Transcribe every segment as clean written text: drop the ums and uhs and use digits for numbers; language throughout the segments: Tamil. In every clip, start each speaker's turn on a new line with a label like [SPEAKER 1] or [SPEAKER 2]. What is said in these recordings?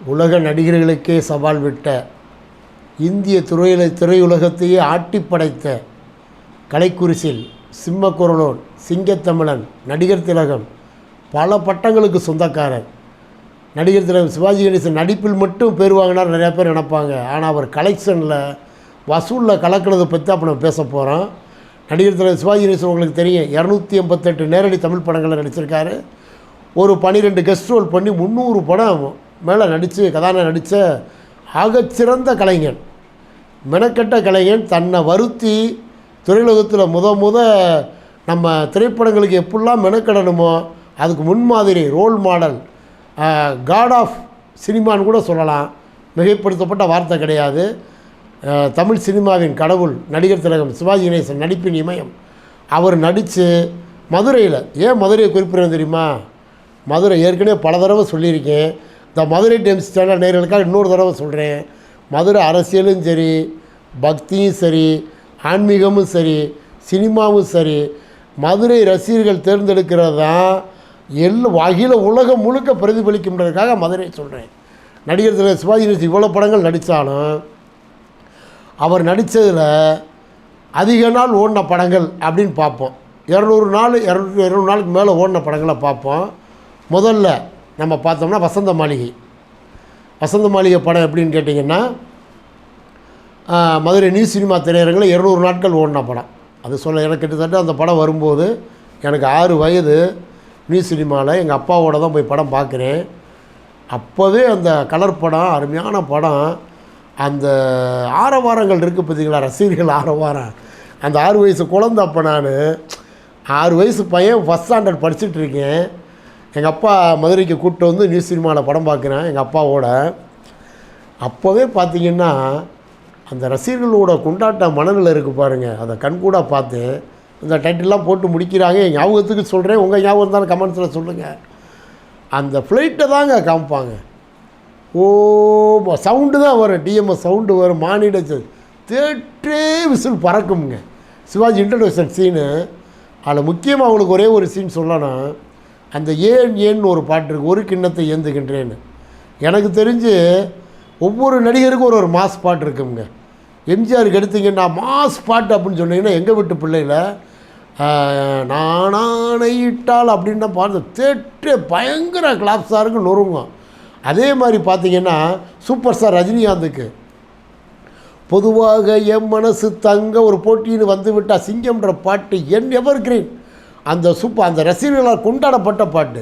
[SPEAKER 1] உலக நடிகர்களுக்கே சவால் விட்ட, இந்திய திரையுலகத்தையே ஆட்டி படைத்த கலைக்குரிசில் சிம்மக்குரலோன், சிங்கத்தமிழன், நடிகர் திலகம், பல பட்டங்களுக்கு சொந்தக்காரர். நடிகர் திலகம் சிவாஜி கணேசன் நடிப்பில் மட்டும் பேர் வாங்கினார் நிறையா பேர் நினைப்பாங்க. ஆனால் அவர் கலெக்ஷனில் வசூலில் கலக்கிறத பற்றி அப்போ நம்ம பேச போகிறோம். நடிகர் திலகம் சிவாஜி கணேசன் உங்களுக்கு தெரியும், 288 நேரடி தமிழ் படங்களில் நடிச்சிருக்காரு. ஒரு 12 கெஸ்ட் ரோல் பண்ணி 300 படம் மேலே நடித்து கதாநாயகன் நடித்த ஆகச்சிறந்த கலைஞன், மெனக்கெட்ட கலைஞன். தன்னை வருத்தி திரையுலகத்தில் முத நம்ம திரைப்படங்களுக்கு எப்படிலாம் மெனக்கெடணுமோ அதுக்கு முன்மாதிரி, ரோல் மாடல், காட் ஆஃப் சினிமான்னு கூட சொல்லலாம். மிகைப்படுத்தப்பட்ட வார்த்தை கிடையாது. தமிழ் சினிமாவின் கடவுள் நடிகர் திலகம் சிவாஜி கணேசன், நடிப்பின் இமயம். அவர் நடித்து மதுரையில், ஏன் மதுரையை குறிப்பிடுறது தெரியுமா? மதுரை ஏற்கனவே பல தடவை சொல்லியிருக்கேன். இந்த மதுரை டைம்ஸ் சேனல் நேயர்களுக்காக இன்னொரு தடவை சொல்கிறேன். மதுரை அரசியலும் சரி, பக்தியும் சரி, ஆன்மீகமும் சரி, சினிமாவும் சரி, மதுரை ரசிகர்கள் தேர்ந்தெடுக்கிறது தான் அகில உலகம் முழுக்க பிரதிபலிக்கும்ன்றதுக்காக மதுரை சொல்கிறேன். நடிகர் திலகம் சிவாஜி கணேசன் இவ்வளோ படங்கள் நடித்தாலும் அவர் நடித்ததில் அதிக நாள் ஓடின படங்கள் அப்படின்னு பார்ப்போம். 200 நாளுக்கு மேலே ஓடின படங்களை பார்ப்போம். முதல்ல நம்ம பார்த்தோம்னா வசந்த மாளிகை. வசந்த மாளிகை படம் எப்படின்னு கேட்டிங்கன்னா, மதுரை நியூ சினிமா திரையரங்கில் 200 நாட்கள் ஓடின படம். அது சொல்ல எனக்கு கிட்டத்தட்ட அந்த படம் வரும்போது எனக்கு 6 வயது. நியூ சினிமாவில் எங்கள் அப்பாவோட தான் போய் படம் பார்க்குறேன். அப்போவே அந்த கலர் படம், அருமையான படம். அந்த ஆரவாரங்கள் இருக்குது பார்த்தீங்களா, ரசிகர்கள் ஆரவாரம். அந்த 6 வயசு குழந்தை. அப்போ நான் 6 வயசு பையன், ஃபஸ்ட் ஸ்டாண்டர்ட் படிச்சுட்டு இருக்கேன். எங்கள் அப்பா மதுரைக்கு கூப்பிட்டு வந்து நியூ சினிமாவில் படம் பார்க்குறேன் எங்கள் அப்பாவோட. அப்போவே பார்த்திங்கன்னா அந்த ரசிகர்களோட கொண்டாட்ட மனநிலை இருக்குது பாருங்கள், அதை கண்கூடாக பார்த்து. இந்த டைட்டில்லாம் போட்டு முடிக்கிறாங்க. என் ஞாபகத்துக்கு சொல்கிறேன், உங்கள் ஞாபகம் இருந்தாலும் கமெண்ட்ஸில் சொல்லுங்கள். அந்த ஃப்ளைட்டை தாங்க காமிப்பாங்க. ஓ, சவுண்டு தான் வரும், டிஎம்எஸ் சவுண்டு வரும், மானிட தேட்டரே விசில் பறக்குங்க. சிவாஜி இன்ட்ரடக்ஷன் சீனு. அதில் முக்கியமாக அவங்களுக்கு ஒரே ஒரு சீன் சொல்லணும். அந்த ஏன்னு ஒரு பாட்டு இருக்குது, ஒரு கிண்ணத்தை ஏந்துகின்றேன்னு. எனக்கு தெரிஞ்சு ஒவ்வொரு நடிகருக்கும் ஒரு மாஸ் பாட்டு இருக்குங்க. எம்ஜிஆருக்கு எடுத்திங்கன்னா மாஸ் பாட்டு அப்படின்னு சொன்னீங்கன்னா எங்கள் வீட்டு பிள்ளையில் நானானையிட்டால் அப்படின்னு தான் பாட்டு தேட்டரே பயங்கர கிளாப்ஸாக இருக்கும், நொறுங்கும். அதே மாதிரி பார்த்திங்கன்னா சூப்பர் ஸ்டார் ரஜினிகாந்துக்கு பொதுவாக என் மனசு தங்க ஒரு போட்டின்னு வந்து விட்டால் சிங்கம்ன்ற பாட்டு எவர் கிரீன். அந்த அந்த ரசிகர்களால் கொண்டாடப்பட்ட பாட்டு.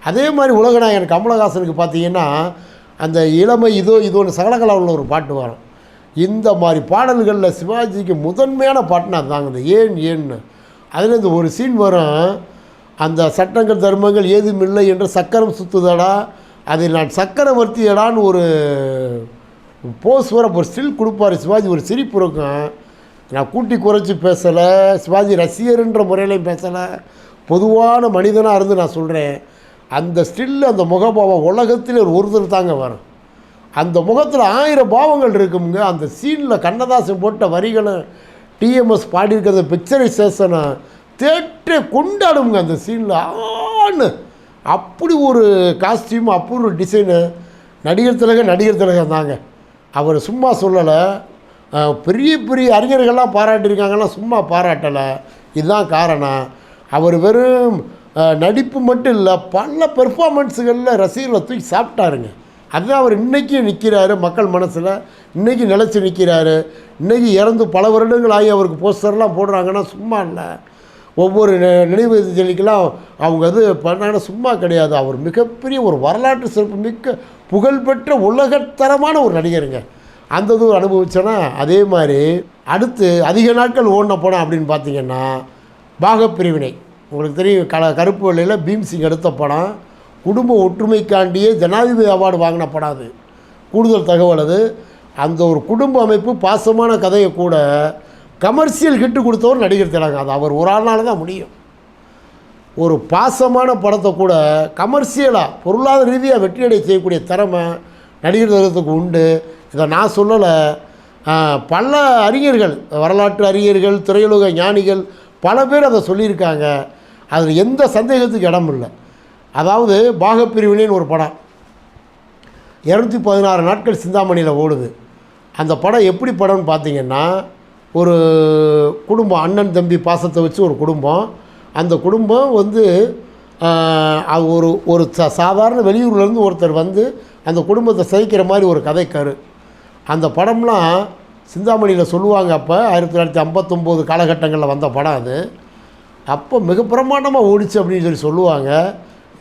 [SPEAKER 1] அதே மாதிரி உலகநாயகன் கமலஹாசனுக்கு பார்த்திங்கன்னா அந்த இளமை இதோன்னு சகலகலாவில் ஒரு பாட்டு வரும். இந்த மாதிரி பாடல்களில் சிவாஜிக்கு முதன்மையான பாட்டுனா அதுதாங்க இந்த ஏன்னு. அதில் இந்த ஒரு சீன் வரும், அந்த சட்டங்கள் தர்மங்கள் ஏதும் இல்லை என்று சக்கரம் சுற்றுதடா, அதில் நான் சக்கரவர்த்தியடான்னு ஒரு போஸ் வர ஒரு ஸ்டில் கொடுப்பார் சிவாஜி. ஒரு சிரிப்பு இருக்கும். நான் கூட்டி குறைச்சி பேசலை, சிவாஜி ரசிகர்ன்ற முறையிலையும் பேசலை, பொதுவான மனிதனாக இருந்து நான் சொல்கிறேன். அந்த ஸ்டில்லு, அந்த முகபாவம் உலகத்தில் ஒருத்தர் தாங்க வரும். அந்த முகத்தில் 1000 பாவங்கள் இருக்குங்க. அந்த சீனில் கண்ணதாசன் போட்ட வரிகளை டிஎம்எஸ் பாடியிருக்கிற பிக்சரைசேஷனை தேட்டரே கொண்டாடுங்க. அந்த சீனில் ஆன்னு அப்படி ஒரு காஸ்டியூம், அப்படி ஒரு டிசைனு. நடிகர் திலகம் தாங்க. அவர் சும்மா சொல்லலை, பெரிய பெரிய அறிஞர்கள்லாம் பாராட்டியிருக்காங்கன்னா சும்மா பாராட்டலை. இதுதான் காரணம். அவர் வெறும் நடிப்பு மட்டும் இல்லை, பல பெர்ஃபார்மன்ஸுகளில் ரசிகர்களை தூக்கி சாப்பிட்டாருங்க. அதுதான் அவர் இன்றைக்கும் நிற்கிறாரு மக்கள் மனசில், இன்றைக்கி நிலச்சி நிற்கிறாரு. இன்றைக்கி இறந்து பல வருடங்கள் ஆகி அவருக்கு போஸ்டர்லாம் போடுறாங்கன்னா சும்மா இல்லை. ஒவ்வொரு நினைவு ஜல்லிக்கெல்லாம் அவங்க அது பண்ணாங்கன்னா சும்மா கிடையாது. அவர் மிகப்பெரிய ஒரு வரலாற்று சிறப்பு மிக்க புகழ்பெற்ற உலகத்தரமான ஒரு நடிகருங்க. அந்த இது அனுபவிச்சோன்னா. அதே மாதிரி அடுத்து அதிக நாட்கள் ஓடின படம் அப்படின்னு பார்த்திங்கன்னா பாகப்பிரிவினை. உங்களுக்கு தெரியும், கருப்பு வெள்ளையில் பீம்சிங் எடுத்த படம். குடும்ப ஒற்றுமைக்காண்டியே ஜனாதிபதி அவார்டு வாங்கின படம். அது கூடுதல் தகவல். அது அந்த ஒரு குடும்ப அமைப்பு, பாசமான கதையை கூட கமர்ஷியல் ஹிட்டு கொடுத்தவர் நடிகர் திலகம். அது அவர் ஒரு ஆள்னால தான் முடியும். ஒரு பாசமான படத்தை கூட கமர்ஷியலாக பொருளாதார ரீதியாக வெற்றியடை செய்யக்கூடிய திறமை நடிகர் திலகத்துக்கு உண்டு. இதை நான் சொல்லலை, பல அறிஞர்கள், வரலாற்று அறிஞர்கள், திரையுலக ஞானிகள் பல பேர் அதை சொல்லியிருக்காங்க. அதில் எந்த சந்தேகத்துக்கு இடம் இல்லை. அதாவது பாகப்பிரிவினைன்னு ஒரு படம், 216 நாட்கள் சிந்தாமணியில் ஓடுது. அந்த படம் எப்படி படம்னு பார்த்தீங்கன்னா, ஒரு குடும்பம், அண்ணன் தம்பி பாசத்தை வச்சு ஒரு குடும்பம். அந்த குடும்பம் வந்து ஒரு ஒரு சாதாரண வெளியூர்லேருந்து ஒருத்தர் வந்து அந்த குடும்பத்தை சிதைக்கிற மாதிரி ஒரு கதைக்கரு. அந்த படம்லாம் சிந்தாமணியில் சொல்லுவாங்க. அப்போ 1959 காலகட்டங்களில் வந்த படம் அது. அப்போ மிக பிரமாண்டமாக ஓடிச்சு அப்படின்னு சொல்லுவாங்க.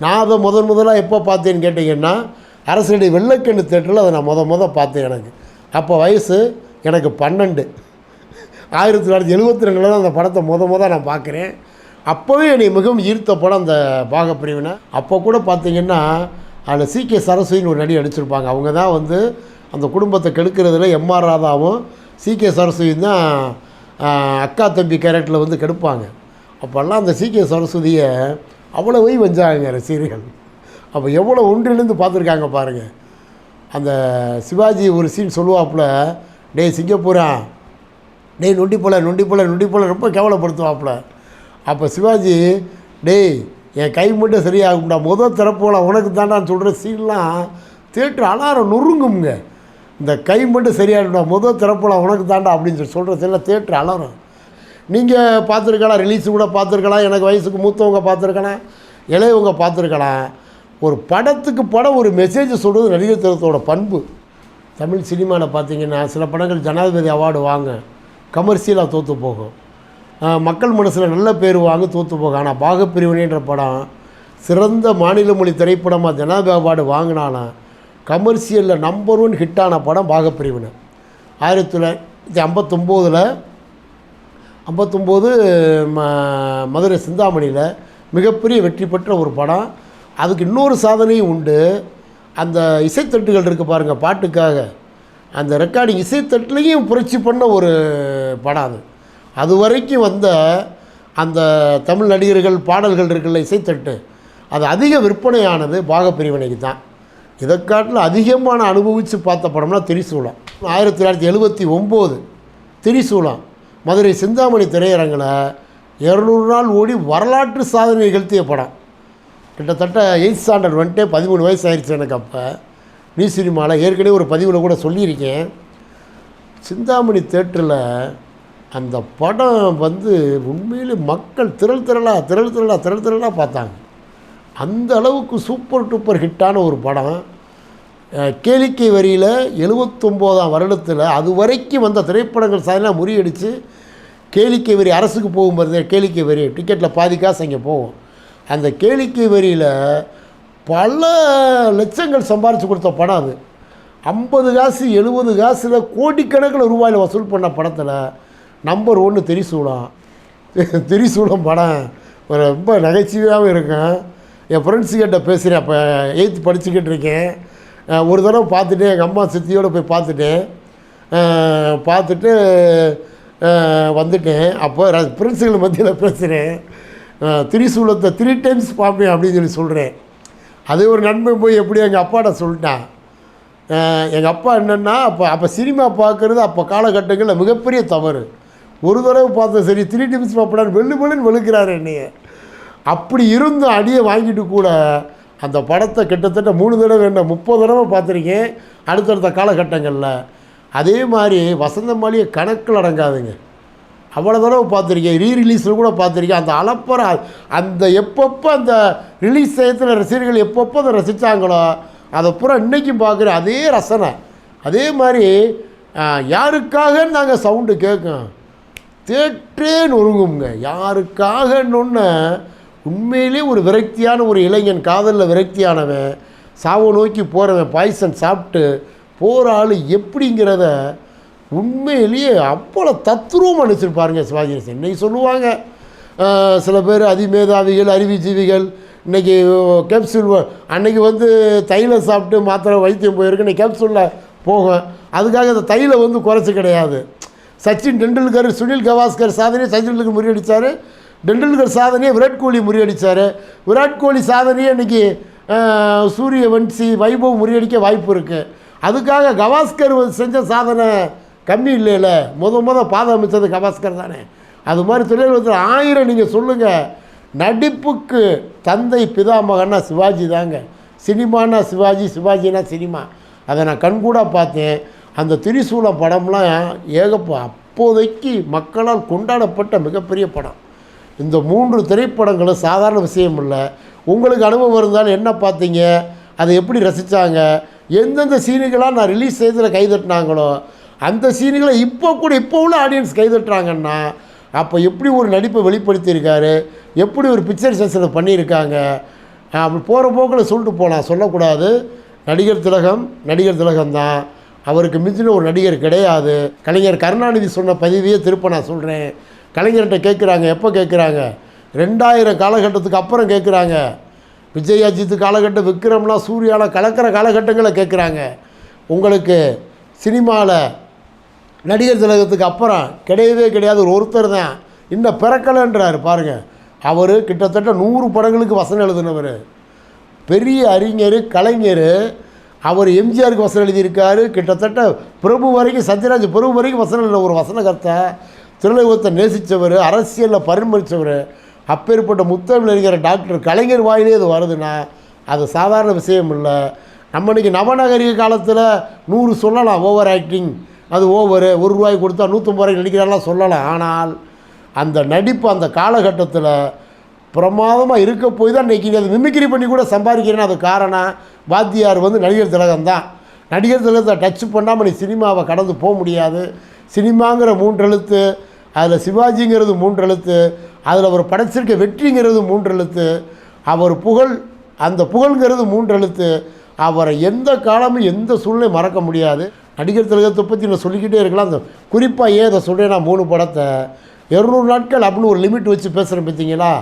[SPEAKER 1] நான் அதை முதலாக எப்போ பார்த்தேன்னு கேட்டிங்கன்னா, அரசடி வெள்ளைக்கண்ணு தேட்டரில் அதை நான் பார்த்தேன். எனக்கு அப்போ வயசு எனக்கு 12. 1972 தான் அந்த படத்தை நான் பார்க்குறேன். அப்போவே என்னை மிகவும் ஈர்த்த படம் அந்த பாகப்பிரிவினை. அப்போ கூட பார்த்திங்கன்னா அதில் சி.கே. சரஸ்வதினு ஒரு நடி நடிச்சிருப்பாங்க. அவங்க தான் வந்து அந்த குடும்பத்தை கெடுக்கிறதுல எம்.ஆர். ராதாவும் சி.கே. சரஸ்வதியும் தான் அக்கா தம்பி கேரக்டரில் வந்து கெடுப்பாங்க. அப்போல்லாம் அந்த சி.கே. சரஸ்வதியை அவ்வளோவை வஞ்சாங்க ரசிகர்கள். அப்போ எவ்வளோ ஒன்றிலிருந்து பார்த்துருக்காங்க பாருங்கள். அந்த சிவாஜி ஒரு சீன் சொல்லுவாப்புல, டேய் சிங்கப்பூரா, டேய் நொண்டி போல ரொம்ப கேவலப்படுத்துவாப்புல. அப்போ சிவாஜி, டேய் என் கை மட்டும் சரியாகும்டா, திறப்போலாம் உனக்கு தாண்டான்னு சொல்கிற சீன்லாம் தேட்டர் அலாரம் நொறுங்குங்க. இந்த கை மட்டும் சரியாகும்டா, திறப்போலாம் உனக்கு தாண்டா அப்படின்னு சொல்கிற சீனில் தேட்டர் அலாரம். நீங்கள் பார்த்துருக்கலாம், ரிலீஸு கூட பார்த்துருக்கலாம், எனக்கு வயசுக்கு மூத்தவங்க பார்த்துருக்கலாம், இளையவங்க பார்த்துருக்கலாம். ஒரு படத்துக்கு படம் ஒரு மெசேஜ் சொல்கிறது நடிகர் திலகத்தோட பண்பு. தமிழ் சினிமாவில் பார்த்திங்கன்னா சில படங்கள் ஜனாதிபதி அவார்டு வாங்க, கமர்ஷியலாக தோற்று போகும், மக்கள் மனசில் நல்ல பேர் வாங்க தோற்று போகும். ஆனால் பாகப்பிரிவினைன்ற படம் சிறந்த மாநில மொழி திரைப்படமாக ஜனாதிபதி அவார்டு வாங்கினாலும் கமர்ஷியலில் நம்பர் 1 ஹிட்டான படம் பாகப்பிரிவினை. 1959 மதுரை சிந்தாமணியில் மிகப்பெரிய வெற்றி பெற்ற ஒரு படம். அதுக்கு இன்னொரு சாதனையும் உண்டு. அந்த இசைத்தட்டுகள் இருக்குது பாருங்கள், பாட்டுக்காக அந்த ரெக்கார்டிங் இசைத்தட்டுலேயும் புரட்சி பண்ண ஒரு படம் அது. அது வரைக்கும் வந்த அந்த தமிழ் நடிகர்கள் பாடல்கள் இருக்குல்ல இசைத்தட்டு, அது அதிக விற்பனையானது பாகப்பிரிவினைக்கு தான். இதை காட்டில் அதிகமான அனுபவித்து பார்த்த படம்னா திரிசூலம். 1979 திரிசூலம் மதுரை சிந்தாமணி திரையரங்கில் 200 நாள் ஓடி வரலாற்று சாதனை நிகழ்த்திய படம். கிட்டத்தட்ட 8th ஸ்டாண்டர்ட் வந்துட்டு 13 வயசு ஆயிடுச்சு எனக்கு. அப்போ நீ சினிமாவில் ஏற்கனவே ஒரு பதிவில் கூட சொல்லியிருக்கேன். சிந்தாமணி தேட்டரில் அந்த படம் வந்து உண்மையிலே மக்கள் திரளாக பார்த்தாங்க. அந்த அளவுக்கு சூப்பர் டூப்பர் ஹிட்டான ஒரு படம். கேளிக்கை வரியில் 79ஆம் வருடத்தில் அது வரைக்கும் வந்த திரைப்படங்கள் சாதனையாக முறியடித்து கேளிக்கை வரி அரசுக்கு போகும்போது கேளிக்கை வரி டிக்கெட்டில் பாதி காசு அங்கே போகும். அந்த கேளிக்கை வரியில் பல லட்சங்கள் சம்பாரித்து கொடுத்த படம் அது. 50 காசு 70 காசில் கோடிக்கணக்கில் ரூபாயில் வசூல் பண்ண படத்தில் நம்பர் 1 திரிசூலம் படம் ரொம்ப நகைச்சுவையாகவும் இருக்கும். என் ஃப்ரெண்ட்ஸுக்கிட்ட பேசுகிறேன். அப்போ 8th படிச்சுக்கிட்டு இருக்கேன். ஒரு தடவை பார்த்துட்டு எங்கள் அம்மா சித்தியோடு போய் பார்த்துட்டு வந்துட்டேன். அப்போ ஃப்ரெண்ட்ஸுகள் மத்தியில் பேசுகிறேன். திரிசூலத்தை 3 times பார்ப்பேன் அப்படின்னு சொல்கிறேன். அதே ஒரு நண்பன் போய் எப்படி எங்கள் அப்பாட்ட சொல்லிட்டான். எங்கள் அப்பா என்னென்னா அப்போ சினிமா பார்க்குறது அப்போ காலகட்டங்களில் மிகப்பெரிய தவறு. ஒரு தடவை பார்த்தேன் சரி 3 times பார்ப்படான்னு வெள்ளுன்னு வெளுக்கிறாரு என்னைய. அப்படி இருந்தும் அடியை வாங்கிட்டு கூட அந்த படத்தை கிட்டத்தட்ட 3 தடவை என்ன 30 தடவை பார்த்துருக்கேன் அடுத்தடுத்த காலகட்டங்களில். அதே மாதிரி வசந்த மாளிகை கணக்கில் அடங்காதுங்க, அவ்வளோ தடவை பார்த்துருக்கேன். ரீரிலீஸில் கூட பார்த்துருக்கேன். அந்த அலப்பற அந்த எப்பப்போ அந்த ரிலீஸ் செய்யத்தில் ரசிகர்கள் எப்பப்போ அதை ரசித்தாங்களோ அதை பூரா இன்றைக்கும் பார்க்குற அதே ரசனை. அதே மாதிரி யாருக்காகன்னு நாங்கள் சவுண்டு கேட்கும் தேட்டேன்னு ஒருங்குங்க. யாருக்காகன்னு உண்மையிலே ஒரு விரக்தியான ஒரு இளைஞன், காதலில் விரக்தியானவன், சாவை நோக்கி போகிறவன், பாய்சன் சாப்பிட்டு போகிற ஆள் எப்படிங்கிறத உண்மையிலேயே அவ்வளோ தத்ரூபமாக நினச்சிருப்பாருங்க சிவாஜி கணேசன். இன்றைக்கி சொல்லுவாங்க சில பேர் அதிமேதாவிகள் அறிவுஜீவிகள் இன்றைக்கி கேப்சூல் அன்றைக்கி வந்து தைலம் சாப்பிட்டு மாத்திரை வைத்தியம் போயிருக்கு, இன்றைக்கி கேப்சூலில் போகும். அதுக்காக அந்த தைலம் வந்து குறைச்சி கிடையாது. சச்சின் டெண்டுல்கர் சுனில் கவாஸ்கர் சாதனையை சச்சின் டெண்டுல்கர் முறியடித்தார். டெண்டுல்கர் சாதனையை விராட் கோலி முறியடித்தார். விராட் கோலி சாதனையை இன்றைக்கி சூரியவன்சி வைபவ் முறியடிக்க வாய்ப்பு இருக்குது. அதுக்காக கவாஸ்கர் செஞ்ச சாதனை கம்மி இல்லைல்ல. பாதை அமைச்சது கவாஸ்கர் தானே. அது மாதிரி தொழில்நுட்பத்தில் 1000 நீங்கள் சொல்லுங்கள். நடிப்புக்கு தந்தை பிதாமகன்னா சிவாஜி தாங்க. சினிமானா சிவாஜி, சிவாஜினா சினிமா. அதை நான் கண்கூடாக பார்த்தேன். அந்த திரிசூலம் படம்லாம் அப்போதைக்கு மக்களால் கொண்டாடப்பட்ட மிகப்பெரிய படம். இந்த 3 திரைப்படங்களும் சாதாரண விஷயம் இல்லை. உங்களுக்கு அனுபவம் இருந்தாலும் என்ன பார்த்தீங்க, அதை எப்படி ரசித்தாங்க, எந்தெந்த சீனுகளாக நான் ரிலீஸ் செய்ததில் கைதட்டினாங்களோ அந்த சீனுகளை இப்போ உள்ள ஆடியன்ஸ் கைதட்டுறாங்கன்னா அப்போ எப்படி ஒரு நடிப்பை வெளிப்படுத்தியிருக்காரு, எப்படி ஒரு பிக்சர் சென்ஸில் பண்ணியிருக்காங்க. அப்படி போகிற போக்கில் சொல்லிட்டு போகலாம், சொல்லக்கூடாது. நடிகர் திலகம் தான், அவருக்கு மிஞ்சின ஒரு நடிகர் கிடையாது. கலைஞர் கருணாநிதி சொன்ன பதிவையே திருப்ப நான் சொல்கிறேன். கலைஞர்கிட்ட கேட்குறாங்க, எப்போ கேட்குறாங்க, 2000 காலகட்டத்துக்கு அப்புறம் கேட்குறாங்க. விஜய் அஜித் காலகட்டம், விக்ரம்லாம் சூர்யாவில் கலக்கிற காலகட்டங்களை கேட்குறாங்க. உங்களுக்கு சினிமாவில் நடிகர் திலகத்துக்கு அப்புறம் கிடையாது, ஒருத்தர் தான் இன்னும் பிறக்கலைன்றார் பாருங்கள். அவர் கிட்டத்தட்ட 100 படங்களுக்கு வசனம் எழுதினவர், பெரிய அறிஞர், கலைஞர். அவர் எம்ஜிஆருக்கு வசனம் எழுதியிருக்காரு. கிட்டத்தட்ட பிரபு வரைக்கும், சத்யராஜ் பிரபு வரைக்கும் வசனம் எழுதின ஒரு வசனகர்த்தா, திரையுலகத்தை நேசித்தவர், அரசியலில் பரிமளித்தவர். அப்பேற்பட்ட முத்தமிழ் அறிஞர் டாக்டர் கலைஞர் வாயிலே அது வருதுன்னா அது சாதாரண விஷயம் இல்லை. நம்ம இன்றைக்கி நவநகரிக காலத்தில் 100 சொல்லலாம், ஓவர் ஆக்டிங், அது ஓவரு, ₹1 கொடுத்தா 150 ரூபாய்க்கு நடிக்கிறாலாம் சொல்லலாம். ஆனால் அந்த நடிப்பு அந்த காலகட்டத்தில் பிரமாதமாக இருக்க போய் தான் இன்றைக்கி அது மிமிக்ரி பண்ணி கூட சம்பாதிக்கிறேன்னு அது காரணம் வாத்தியார் நடிகர் திலகம் தான். நடிகர் திலகத்தை டச் பண்ணாமல் நீ சினிமாவை கடந்து போக முடியாது. சினிமாங்கிற 3 எழுத்து, அதில் சிவாஜிங்கிறது 3 எழுத்து, அதில் அவர் படைச்சிருக்க வெற்றிங்கிறது 3 எழுத்து, அவர் புகழ், அந்த புகழ்ங்கிறது 3 எழுத்து. அவரை எந்த காலமும் எந்த சூழ்நிலையும் மறக்க முடியாது. நடிகர் திலகத்தை பற்றி நான் சொல்லிக்கிட்டே இருக்கலாம். அந்த குறிப்பாக ஏன் அதை சொல்கிறேன், நான் 3 படத்தை 200 நாட்கள் அப்படின்னு ஒரு லிமிட் வச்சு பேசுகிறேன் பார்த்தீங்களா.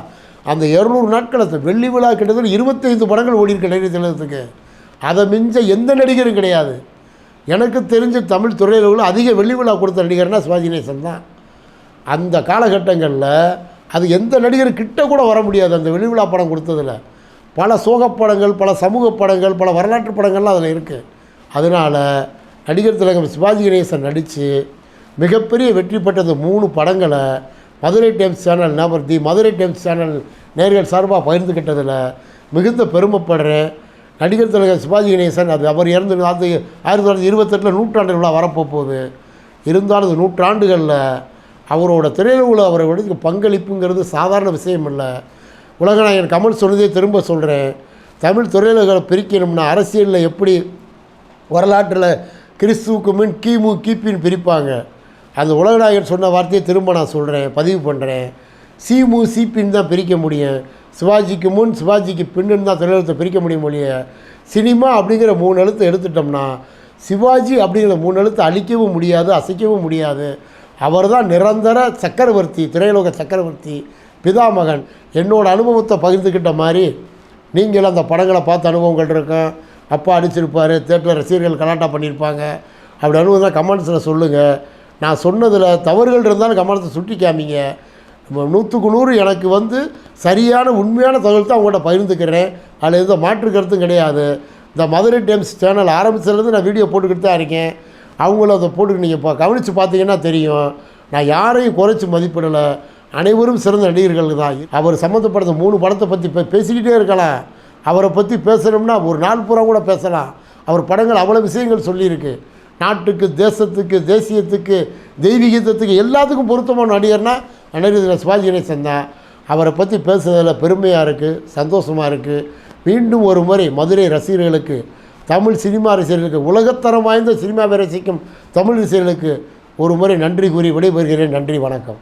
[SPEAKER 1] அந்த 200 நாட்கள் அந்த வெள்ளி விழா கிட்டத்தட்ட 25 படங்கள் ஓடிருக்கு நடிகர் திலகத்துக்கு. அதை மிஞ்ச எந்த நடிகரும் கிடையாது. எனக்கு தெரிஞ்ச தமிழ் துறையில் அதிக வெள்ளி விழா கொடுத்த நடிகர்னா சிவாஜி கணேசன் தான். அந்த காலகட்டங்களில் அது எந்த நடிகர் கிட்ட கூட வர முடியாது. அந்த வெள்ளி விழா படம் கொடுத்ததில் பல சோகப்படங்கள், பல சமூக படங்கள், பல வரலாற்று படங்கள்லாம் அதில் இருக்குது. அதனால் நடிகர் திலகம் சிவாஜி கணேசன் நடித்து மிகப்பெரிய வெற்றி பெற்றது 3 படங்களை Madurai times channel Madurai times channel நேர்கள் சார்பாக பகிர்ந்துக்கிட்டதில் மிகுந்த பெருமைப்படுறேன். நடிகர் திலகம் சிவாஜி கணேசன் அது அவர் இறந்து 1928 நூற்றாண்டு விழா வரப்போகுது. இருந்தாலும் அது நூற்றாண்டுகளில் அவரோட திரையுலகில் அவரோட பங்களிப்புங்கிறது சாதாரண விஷயம் இல்லை. உலகநாயகன் கமல் சொன்னதே திரும்ப சொல்கிறேன், தமிழ் திரையுலகளை பிரிக்கணும்னா அரசியலில் எப்படி வரலாற்றில் கிறிஸ்துவுக்கு முன் கிமு கிபின்னு பிரிப்பாங்க, அந்த உலகநாயகன் சொன்ன வார்த்தையை திரும்ப நான் சொல்கிறேன், பதிவு பண்ணுறேன். சிமு சிபின்னு தான் பிரிக்க முடியும். சிவாஜிக்கு முன் சிவாஜிக்கு பின்னு தான் திரையுலகத்தை பிரிக்க முடியும் மொழிய. சினிமா அப்படிங்கிற 3 எழுத்து எடுத்துட்டோம்னா சிவாஜி அப்படிங்கிற 3 எழுத்து அழிக்கவும் முடியாது, அசைக்கவும் முடியாது. அவர் தான் நிரந்தர சக்கரவர்த்தி, திரையுலக சக்கரவர்த்தி, பிதாமகன். என்னோடய அனுபவத்தை பகிர்ந்துக்கிட்ட மாதிரி நீங்களும் அந்த படங்களை பார்த்த அனுபவங்கள் இருக்கும். அப்பா அடிச்சிருப்பார், தேட்டரில் ரசிகர்கள் கலாட்டா பண்ணியிருப்பாங்க. அப்படி அனுபவம் தான் கமெண்ட்ஸில் சொல்லுங்கள். நான் சொன்னதில் தவறுகள் இருந்தாலும் கமெண்ட்ஸை சுட்டி காமிங்க. 100க்கு 100 எனக்கு சரியான உண்மையான தகவல் தான் உங்கள்கிட்ட பகிர்ந்துக்கிறேன். அதில் எந்த மாற்று கருத்தும் கிடையாது. இந்த மதுரை டைம்ஸ் சேனல் ஆரம்பித்ததுலேருந்து நான் வீடியோ போட்டுக்கிட்டு தான் இருக்கேன். அவங்களும் அதை போட்டுக்கிட்டு நீங்கள் இப்போ கவனித்து பார்த்தீங்கன்னா தெரியும். நான் யாரையும் குறைச்சி மதிப்பிடலை, அனைவரும் சிறந்த நடிகர்கள் தான். அவர் சம்மந்தப்படுத்த 3 படத்தை பற்றி பேசிக்கிட்டே இருக்கலாம். அவரை பற்றி பேசணும்னா ஒரு நாள் பூரா கூட பேசலாம். அவர் படங்கள் அவ்வளோ விஷயங்கள் சொல்லியிருக்கு. நாட்டுக்கு, தேசத்துக்கு, தேசியத்துக்கு, தெய்வீகத்துக்கு எல்லாத்துக்கும் பொருத்தமான நடிகர்னா நடிகர் சிவாஜி கணேசன் தான். அவரை பற்றி பேசுறதில் பெருமையாக இருக்குது, சந்தோஷமாக இருக்குது. மீண்டும் ஒரு முறை மதுரை ரசிகர்களுக்கு, தமிழ் சினிமா ரசிகர்களுக்கு, உலகத்தரம் வாய்ந்த சினிமாவை ரசிக்கும் தமிழ் ரசிகர்களுக்கு ஒரு முறை நன்றி கூறி விடைபெறுகிறேன். நன்றி, வணக்கம்.